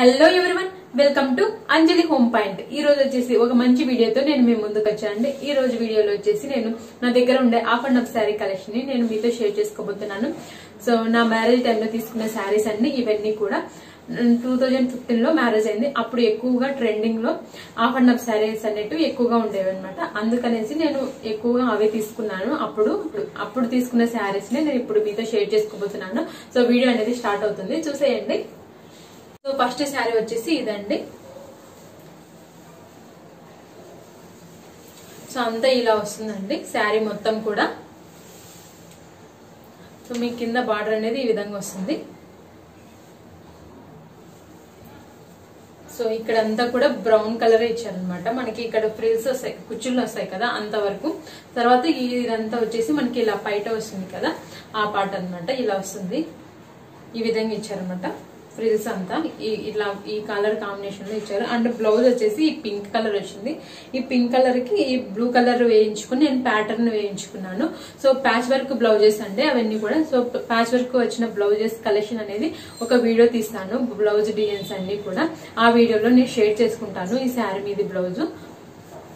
Hello everyone, welcome to Anjali home point. ఈ రోజు వచ్చేసి ఒక మంచి వీడియోతో నేను మీ ముందుకు వచ్చానండి. ఈ రోజు వీడియోలో వచ్చేసి నేను నా దగ్గర ఉండే of and of sari collection ని నేను మీతో షేర్ చేసుకోబోతున్నాను. సో నా మ్యారేజ్ టైంలో తీసుకున్న శారీస్ అండి. ఇవన్నీ కూడా 2015 లో మ్యారేజ్ అయింది. అప్పుడు ఎక్కువగా ట్రెండింగ్ లో ఆఫ్ అండ్ ఆఫ్ శారీస్ అనేటివి ఎక్కువగా ఉండేవి అనమాట. అందుకనేసి నేను ఎక్కువగా అవే తీసుకున్నాను. అప్పుడు తీసుకున్న శారీస్ ని నేను ఇప్పుడు మీతో షేర్ చేసుకోబోతున్నాను. సో వీడియో అనేది స్టార్ట్ అవుతుంది, చూసేయండి. సో ఫస్ట్ శారీ వచ్చేసి ఇదండి. సో అంతా ఇలా వస్తుందండి శారీ మొత్తం కూడా. సో మీ కింద బార్డర్ అనేది ఈ విధంగా వస్తుంది. సో ఇక్కడ అంతా కూడా బ్రౌన్ కలర్ ఇచ్చారనమాట. మనకి ఇక్కడ ఫ్రిల్స్ వస్తాయి, కుచ్చుళ్ళు వస్తాయి కదా అంతవరకు. తర్వాత ఇదంతా వచ్చేసి మనకి ఇలా పైట వస్తుంది కదా, ఆ పార్ట్ అనమాట. ఇలా వస్తుంది, ఈ విధంగా ఇచ్చారనమాట. ఫ్రిల్స్ అంతా ఇట్లా ఈ కలర్ కాంబినేషన్ లో ఇచ్చారు. అండ్ బ్లౌజ్ వచ్చేసి ఈ పింక్ కలర్ వచ్చింది. ఈ పింక్ కలర్ కి ఈ బ్లూ కలర్ వేయించుకుని నేను ప్యాటర్న్ వేయించుకున్నాను. సో ప్యాచ్ వర్క్ బ్లౌజెస్ అండి అవన్నీ కూడా. సో ప్యాచ్ వర్క్ వచ్చిన బ్లౌజెస్ కలెక్షన్ అనేది ఒక వీడియో తీస్తాను, బ్లౌజ్ డిజైన్స్ అన్ని కూడా. ఆ వీడియోలో నేను షేర్ చేసుకుంటాను ఈ శారీ మీద బ్లౌజ్.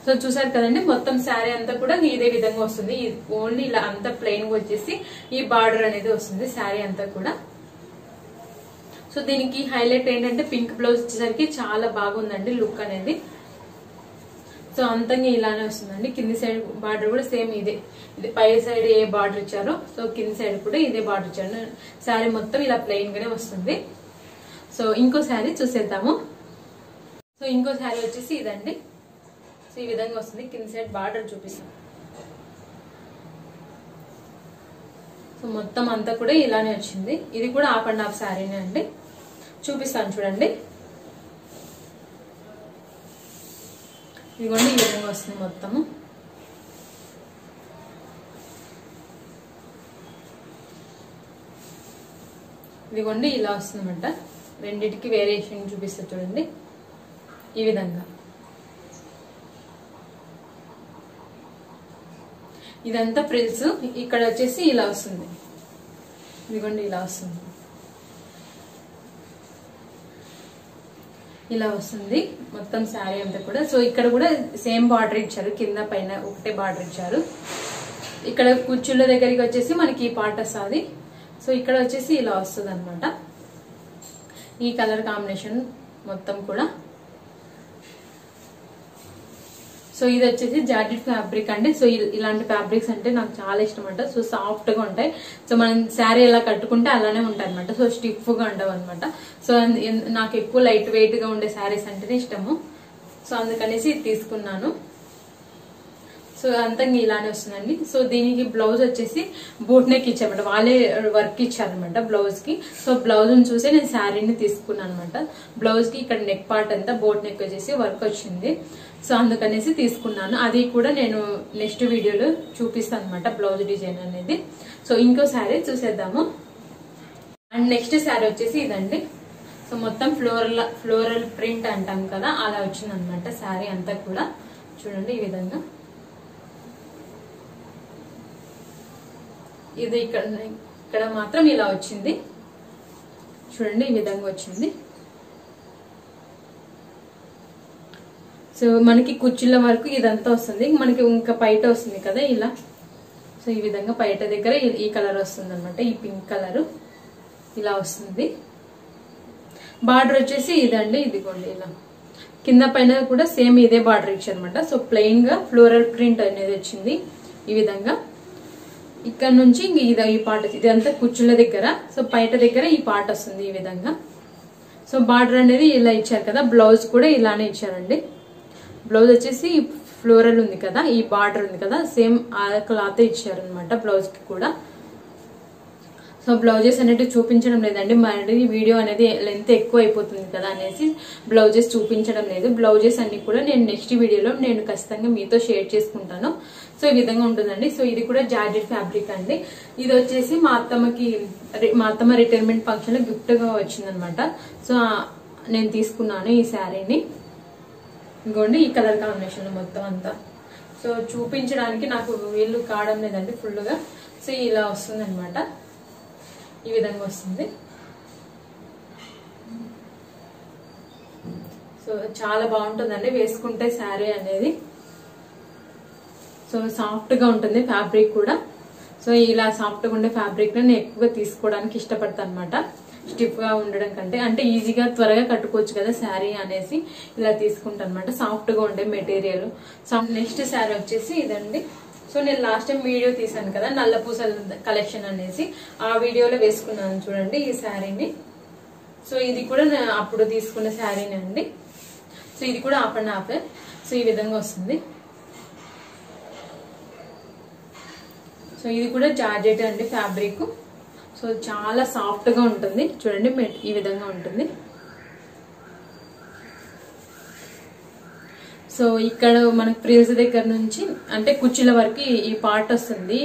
సో చూసారు కదండి, మొత్తం శారీ అంతా కూడా ఇదే విధంగా వస్తుంది. ఓన్లీ ఇలా అంతా ప్లెయిన్ గా వచ్చేసి ఈ బార్డర్ అనేది వస్తుంది శారీ అంతా కూడా. సో దీనికి హైలైట్ ఏంటంటే పింక్ బ్లౌజ్ వచ్చేసరికి చాలా బాగుందండి లుక్ అనేది. సో అంతంగా ఇలానే వస్తుందండి. కింది సైడ్ బార్డర్ కూడా సేమ్ ఇది పై సైడ్ ఏ బార్డర్ ఇచ్చారో సో కింది సైడ్ కూడా ఇదే బార్డర్ ఇచ్చారు. శారీ మొత్తం ఇలా ప్లెయిన్ గానే వస్తుంది. సో ఇంకో శారీ చూసేద్దాము. సో ఇంకో శారీ వచ్చేసి ఇదండి. సో ఈ విధంగా వస్తుంది. కింది సైడ్ బార్డర్ చూపిస్తాం. సో మొత్తం అంతా కూడా ఇలానే వచ్చింది. ఇది కూడా ఆఫ్ అండ్ ఆఫ్ శారీనే అండి. చూపిస్తాను చూడండి. ఇదిగోండి ఈ విధంగా వస్తుంది మొత్తము. ఇదిగోండి ఇలా వస్తుంది అనమాట. రెండింటికి వేరియేషన్ చూపిస్తా చూడండి. ఈ విధంగా ఇదంతా ఫ్రిల్స్. ఇక్కడ వచ్చేసి ఇలా వస్తుంది. ఇదిగోండి ఇలా వస్తుంది, ఇలా వస్తుంది మొత్తం శారీ అంతా కూడా. సో ఇక్కడ కూడా సేమ్ బార్డర్ ఇచ్చారు, కింద పైన ఒకటే బార్డర్ ఇచ్చారు. ఇక్కడ కుచ్చుళ్ళ దగ్గరికి వచ్చేసి మనకి ఈ పార్ట్ వస్తుంది. సో ఇక్కడ వచ్చేసి ఇలా వస్తుంది అనమాట. ఈ కలర్ కాంబినేషన్ మొత్తం కూడా. సో ఇది వచ్చేసి జార్జెట్ ఫ్యాబ్రిక్ అండి. సో ఇలాంటి ఫ్యాబ్రిక్స్ అంటే నాకు చాలా ఇష్టం అంట. సో సాఫ్ట్ గా ఉంటాయి. సో మనం శారీ ఎలా కట్టుకుంటే అలానే ఉంటాయి అనమాట. సో స్టిఫ్ గా ఉండవు అనమాట. సో నాకు ఎక్కువ లైట్ వెయిట్ గా ఉండే శారీస్ అంటేనే ఇష్టము. సో అందుకనేసి ఇది తీసుకున్నాను. సో అంతా ఇలానే వస్తుందండి. సో దీనికి బ్లౌజ్ వచ్చేసి బోట్ నెక్ ఇచ్చారనమాట. వాళ్ళే వర్క్ ఇచ్చారనమాట బ్లౌజ్ కి. సో బ్లౌజ్ చూసి నేను శారీని తీసుకున్నాను అనమాట. బ్లౌజ్ కి ఇక్కడ నెక్ పార్ట్ అంతా బోట్ నెక్ వచ్చేసి వర్క్ వచ్చింది. సో అందుకనేసి తీసుకున్నాను. అది కూడా నేను నెక్స్ట్ వీడియోలో చూపిస్తాను అనమాట, బ్లౌజ్ డిజైన్ అనేది. సో ఇంకో శారీ చూసేద్దాము. అండ్ నెక్స్ట్ శారీ వచ్చేసి ఇదండి. సో మొత్తం ఫ్లోరల్ ప్రింట్ అంటాం కదా, అలా వచ్చింది అనమాట శారీ అంతా కూడా. చూడండి ఈ విధంగా. ఇది ఇక్కడ మాత్రం ఇలా వచ్చింది. చూడండి ఈ విధంగా వచ్చింది. సో మనకి కుచ్చుళ్ళ వరకు ఇదంతా వస్తుంది. మనకి ఇంకా పైట వస్తుంది కదా ఇలా. సో ఈ విధంగా పైట దగ్గర ఈ కలర్ వస్తుంది అనమాట, ఈ పింక్ కలర్ ఇలా వస్తుంది. బార్డర్ వచ్చేసి ఇదండి. ఇదిగోండి ఇలా కింద పైన కూడా సేమ్ ఇదే బార్డర్ ఇచ్చారనమాట. సో ప్లెయిన్ గా ఫ్లోరల్ ప్రింట్ అనేది వచ్చింది ఈ విధంగా. ఇక్కడ నుంచి ఈ పార్ట్ ఇదంతా కుచ్చుళ్ళ దగ్గర. సో పైట దగ్గర ఈ పార్ట్ వస్తుంది ఈ విధంగా. సో బార్డర్ అనేది ఇలా ఇచ్చారు కదా. బ్లౌజ్ కూడా ఇలానే ఇచ్చారండి. బ్లౌజ్ వచ్చేసి ఫ్లోరల్ ఉంది కదా, ఈ బార్డర్ ఉంది కదా, సేమ్ ఆ క్లాత్ ఇచ్చారనమాట బ్లౌజ్ కి కూడా. సో బ్లౌజెస్ అనేది చూపించడం లేదండి, మరి వీడియో అనేది లెంత్ ఎక్కువ అయిపోతుంది కదా అనేసి బ్లౌజెస్ చూపించడం లేదు. బ్లౌజెస్ అన్ని కూడా నేను నెక్స్ట్ వీడియోలో నేను ఖచ్చితంగా మీతో షేర్ చేసుకుంటాను. సో ఈ విధంగా ఉంటుందండి. సో ఇది కూడా జార్జెట్ ఫ్యాబ్రిక్ అండి. ఇది వచ్చేసి మా అత్తమ్మ రిటైర్మెంట్ ఫంక్షన్ లో గిఫ్ట్ గా వచ్చిందనమాట. సో నేను తీసుకున్నాను ఈ శారీని. ఇంకోండి ఈ కలర్ కాంబినేషన్ మొత్తం అంతా. సో చూపించడానికి నాకు వీళ్ళు కావడం లేదండి ఫుల్ గా. సో ఇలా వస్తుంది అనమాట, ఈ విధంగా వస్తుంది. సో చాలా బాగుంటుందండి వేసుకుంటే శారీ అనేది. సో సాఫ్ట్ గా ఉంటుంది ఫ్యాబ్రిక్ కూడా. సో ఇలా సాఫ్ట్ గా ఉండే ఫ్యాబ్రిక్ నేను ఎక్కువగా తీసుకోవడానికి ఇష్టపడతాను అనమాట, స్టిఫ్ గా ఉండడం కంటే. అంటే ఈజీగా త్వరగా కట్టుకోవచ్చు కదా శారీ అనేసి ఇలా తీసుకుంటాను అనమాట, సాఫ్ట్ గా ఉండే మెటీరియల్. సో నెక్స్ట్ శారీ వచ్చేసి ఇదండి. సో నేను లాస్ట్ టైం వీడియో తీసాను కదా నల్ల పూసల కలెక్షన్ అనేసి, ఆ వీడియోలో వేసుకున్నాను చూడండి ఈ శారీని. సో ఇది కూడా నేను అప్పుడు తీసుకున్న శారీనే అండి. సో ఇది కూడా హాఫ్ అండ్ హాఫ్. సో ఈ విధంగా వస్తుంది. సో ఇది కూడా జార్జెట్ అండి ఫ్యాబ్రిక్. సో చాలా సాఫ్ట్ గా ఉంటుంది చూడండి, ఈ విధంగా ఉంటుంది. సో ఇక్కడ మనకు ఫ్రిల్స్ దగ్గర నుంచి అంటే కుర్చీల వరకు ఈ పార్ట్ వస్తుంది,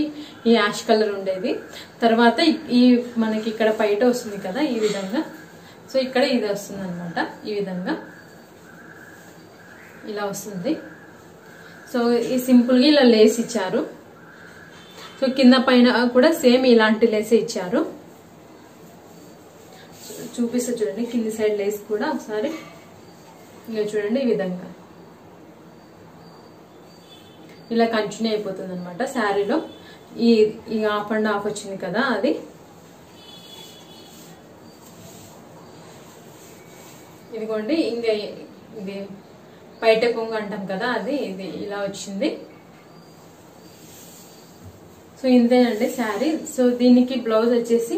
ఈ యాష్ కలర్ ఉండేది. తర్వాత ఈ మనకి ఇక్కడ పైట వస్తుంది కదా ఈ విధంగా. సో ఇక్కడ ఇది వస్తుంది అనమాట, ఈ విధంగా ఇలా వస్తుంది. సో ఈ సింపుల్ గా ఇలా లేస్ ఇచ్చారు. సో కింద పైన కూడా సేమ్ ఇలాంటి లేస్ ఇచ్చారు. చూపిస్తా చూడండి కింది సైడ్ లేస్ కూడా ఒకసారి. ఇంకా చూడండి ఈ విధంగా ఇలా కంటిన్యూ అయిపోతుంది అనమాట శారీలో. ఈ హాఫ్ అండ్ హాఫ్ వచ్చింది కదా అది. ఇదిగోండి ఇంకా ఇది పైట కొంగు అంటాం కదా అది, ఇది ఇలా వచ్చింది. సో ఇంతేనండి శారీ. సో దీనికి బ్లౌజ్ వచ్చేసి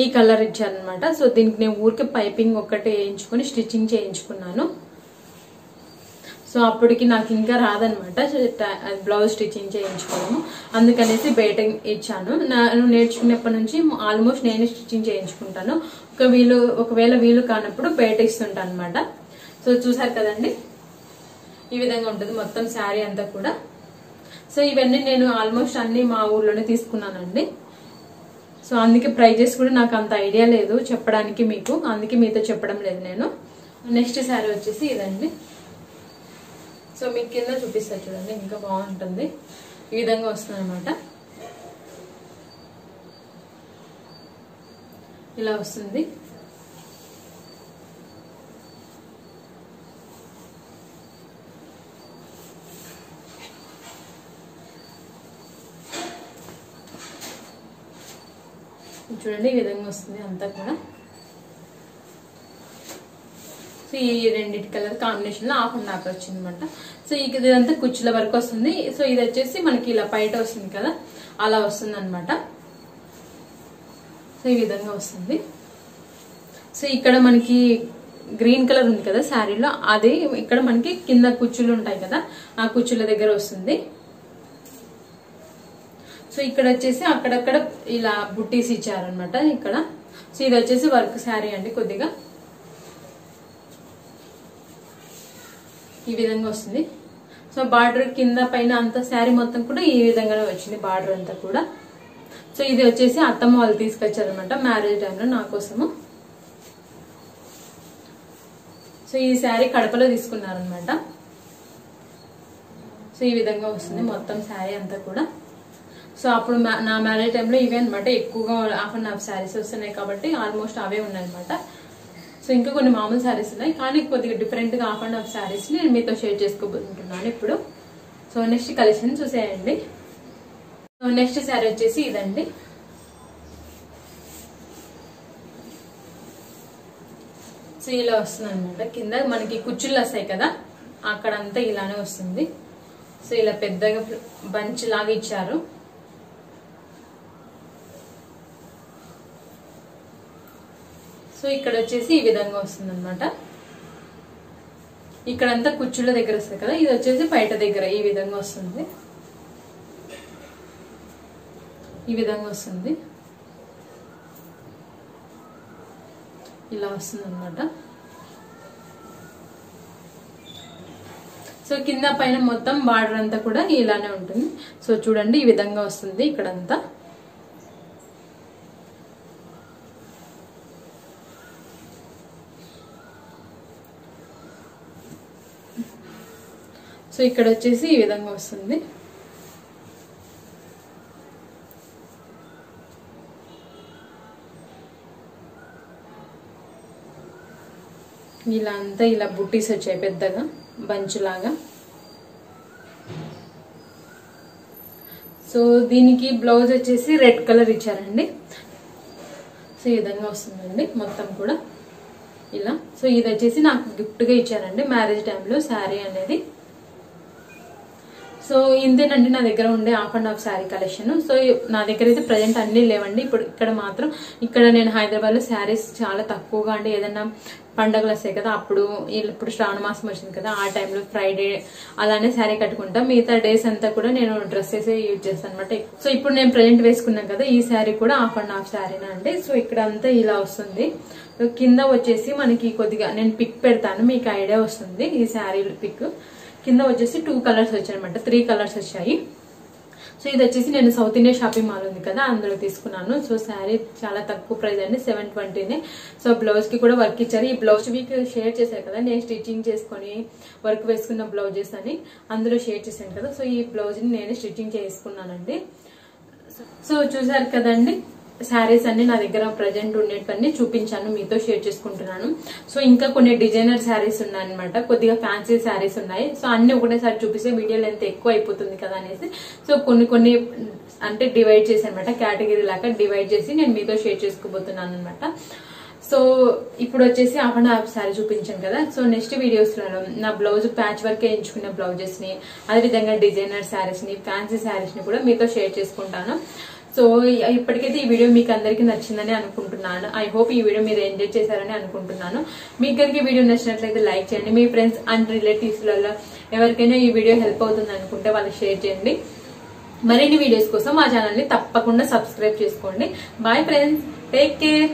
ఈ కలర్ ఇచ్చారనమాట. సో దీనికి నేను ఊరికే పైపింగ్ ఒక్కటే వేయించుకొని స్టిచ్చింగ్ చేయించుకున్నాను. సో అప్పటికి నాకు ఇంకా రాదనమాట బ్లౌజ్ స్టిచ్చింగ్ చేయించుకోవడము, అందుకనేసి బయట ఇచ్చాను. నేను నేర్చుకున్నప్పటి నుంచి ఆల్మోస్ట్ నేనే స్టిచ్చింగ్ చేయించుకుంటాను. ఒకవేళ వీలు కానప్పుడు బయట ఇస్తుంటాను అనమాట. సో చూసారు కదండి ఈ విధంగా ఉంటుంది మొత్తం శారీ అంతా కూడా. సో ఇవన్నీ నేను ఆల్మోస్ట్ అన్ని మా ఊర్లోనే తీసుకున్నానండి. సో అందుకే ప్రైజెస్ కూడా నాకు అంత ఐడియా లేదు చెప్పడానికి మీకు, అందుకే మీతో చెప్పడం లేదు నేను. నెక్స్ట్ శారీ వచ్చేసి ఇదండి. సో మీకు కింద చూపిస్తా చూడండి, ఇంకా బాగుంటుంది. ఈ విధంగా వస్తుంది అనమాట, ఇలా వస్తుంది. చూడండి ఈ విధంగా వస్తుంది అంతా కూడా. సో ఈ రెండింటి కలర్ కాంబినేషన్ లో హాఫ్ అండ్ హాఫ్ వచ్చింది అనమాట. సో ఇదంతా కుచ్చుల వరకు వస్తుంది. సో ఇది వచ్చేసి మనకి ఇలా పైట వస్తుంది కదా అలా వస్తుంది అనమాట. సో ఈ విధంగా వస్తుంది. సో ఇక్కడ మనకి గ్రీన్ కలర్ ఉంది కదా శారీలో, అది ఇక్కడ మనకి కింద కుచ్చులు ఉంటాయి కదా ఆ కుచ్చుల దగ్గర వస్తుంది. సో ఇక్కడ వచ్చేసి అక్కడక్కడ ఇలా బుట్టీస్ ఇచ్చారనమాట ఇక్కడ. సో ఇది వచ్చేసి వర్క్ శారీ అండి, కొద్దిగా ఈ విధంగా వస్తుంది. సో బార్డర్ కింద పైన అంతా శారీ మొత్తం కూడా ఈ విధంగానే వచ్చింది బార్డర్ అంతా కూడా. సో ఇది వచ్చేసి అత్తమ్మ వాళ్ళు తీసుకొచ్చారనమాట మ్యారేజ్ టైంలో నా కోసము. సో ఈ శారీ కడపలో తీసుకున్నారనమాట. సో ఈ విధంగా వస్తుంది మొత్తం శారీ అంతా కూడా. సో అప్పుడు నా మ్యారేజ్ టైంలో ఇవే అనమాట ఎక్కువగా హాఫ్ అండ్ హాఫ్ శారీస్ వస్తున్నాయి కాబట్టి ఆల్మోస్ట్ అవే ఉన్నాయన్నమాట. సో ఇంకా కొన్ని మామూలు శారీస్ ఉన్నాయి, కానీ కొద్దిగా డిఫరెంట్ గా హాఫ్ అండ్ హాఫ్ శారీస్ నేను మీతో షేర్ చేసుకోబోతున్నాను ఇప్పుడు. సో నెక్స్ట్ కలెక్షన్ చూసేయండి. సో నెక్స్ట్ శారీ వచ్చేసి ఇదండి. సో ఇలా వస్తుంది అనమాట, కింద మనకి కుచ్చుళ్ళు వస్తాయి కదా అక్కడంతా ఇలానే వస్తుంది. సో ఇలా పెద్దగా బంచ్ లాగా ఇచ్చారు. సో ఇక్కడ వచ్చేసి ఈ విధంగా వస్తుంది అనమాట. ఇక్కడంతా కుచ్చుళ్ళ దగ్గర వస్తుంది కదా, ఇది వచ్చేసి పైట దగ్గర ఈ విధంగా వస్తుంది, ఈ విధంగా వస్తుంది, ఇలా వస్తుంది అనమాట. సో కింద పైన మొత్తం బార్డర్ అంతా కూడా ఇలానే ఉంటుంది. సో చూడండి ఈ విధంగా వస్తుంది ఇక్కడంతా. సో ఇక్కడ వచ్చేసి ఈ విధంగా వస్తుంది. ఇలా అంతా ఇలా బుట్టీస్ వచ్చాయి పెద్దగా బంచ్ లాగా. సో దీనికి బ్లౌజ్ వచ్చేసి రెడ్ కలర్ ఇచ్చారండి. సో ఈ విధంగా వస్తుందండి మొత్తం కూడా ఇలా. సో ఇది వచ్చేసి నాకు గిఫ్ట్ గా ఇచ్చారండి మ్యారేజ్ టైంలో శారీ అనేది. సో ఇంతేనండి నా దగ్గర ఉండే half and half sari collection. So నా దగ్గర అయితే ప్రజెంట్ అన్ని లేవండి. ఇప్పుడు ఇక్కడ మాత్రం నేను హైదరాబాద్ లో శారీస్ చాలా తక్కువగా అండి. ఏదైనా పండుగలు వస్తాయి కదా, అప్పుడు ఇప్పుడు శ్రావణ మాసం వచ్చింది కదా, ఆ టైంలో ఫ్రైడే అలానే శారీ కట్టుకుంటా. మిగతా డేస్ అంతా కూడా నేను డ్రెస్సెస్ యూజ్ చేస్తాను అనమాట. సో ఇప్పుడు నేను ప్రజెంట్ వేసుకున్నాను కదా, ఈ శారీ కూడా హాఫ్ అండ్ హాఫ్ శారీనా అండి. సో ఇక్కడ అంతా ఇలా వస్తుంది. కింద వచ్చేసి మనకి కొద్దిగా నేను పిక్ పెడతాను, మీకు ఐడియా వస్తుంది ఈ శారీ పిక్. కింద వచ్చేసి 2 కలర్స్ వచ్చాయి అనమాట, 3 కలర్స్ వచ్చాయి. సో ఇది వచ్చేసి నేను సౌత్ ఇండియా షాపింగ్ మాల్ ఉంది కదా, అందులో తీసుకున్నాను. సో శారీ చాలా తక్కువ ప్రైస్ అండి, 720నే. సో బ్లౌజ్ కి కూడా వర్క్ ఇచ్చారు. ఈ బ్లౌజ్ మీకు షేర్ చేశారు కదా, నేను స్టిచ్చింగ్ చేసుకుని వర్క్ వేసుకున్న బ్లౌజెస్ అని అందులో షేర్ చేశాను కదా. సో ఈ బ్లౌజ్ ని నేనే స్టిచ్చింగ్ చేసుకున్నానండి. సో చూసారు కదండి, శారీస్ అన్ని నా దగ్గర ప్రజెంట్ ఉండేటన్ని చూపించాను, మీతో షేర్ చేసుకుంటున్నాను. సో ఇంకా కొన్ని డిజైనర్ శారీస్ ఉన్నాయి అనమాట, కొద్దిగా ఫ్యాన్సీ శారీస్ ఉన్నాయి. సో అన్ని ఒకటేసారి చూపిస్తే వీడియో లెంత్ ఎక్కువ అయిపోతుంది కదా అనేసి సో కొన్ని అంటే డివైడ్ చేసి అనమాట, కేటగిరీ లాగా డివైడ్ చేసి నేను మీతో షేర్ చేసుకోబోతున్నాను అనమాట. సో ఇప్పుడు వచ్చేసి హాఫ్ అండ్ హాఫ్ శారీ చూపించాను కదా. సో నెక్స్ట్ వీడియోస్ లో నా బ్లౌజ్ ప్యాచ్ వర్క్ వేయించుకున్న బ్లౌజెస్ ని, అదేవిధంగా డిజైనర్ శారీస్ ని, ఫ్యాన్సీ శారీస్ ని కూడా మీతో షేర్ చేసుకుంటాను. సో ఇప్పటికైతే ఈ వీడియో మీకు అందరికీ నచ్చిందని అనుకుంటున్నాను. ఐ హోప్ ఈ వీడియో మీరు ఎంజాయ్ చేశారని అనుకుంటున్నాను. మీకు కనుక ఈ వీడియో నచ్చినట్లయితే లైక్ చేయండి. మీ ఫ్రెండ్స్ అండ్ రిలేటివ్స్ లలో ఎవరికైనా ఈ వీడియో హెల్ప్ అవుతుంది అనుకుంటే వాళ్ళకి షేర్ చేయండి. మరిన్ని వీడియోస్ కోసం మా ఛానల్ ని తప్పకుండా సబ్స్క్రైబ్ చేసుకోండి. Bye friends, take care.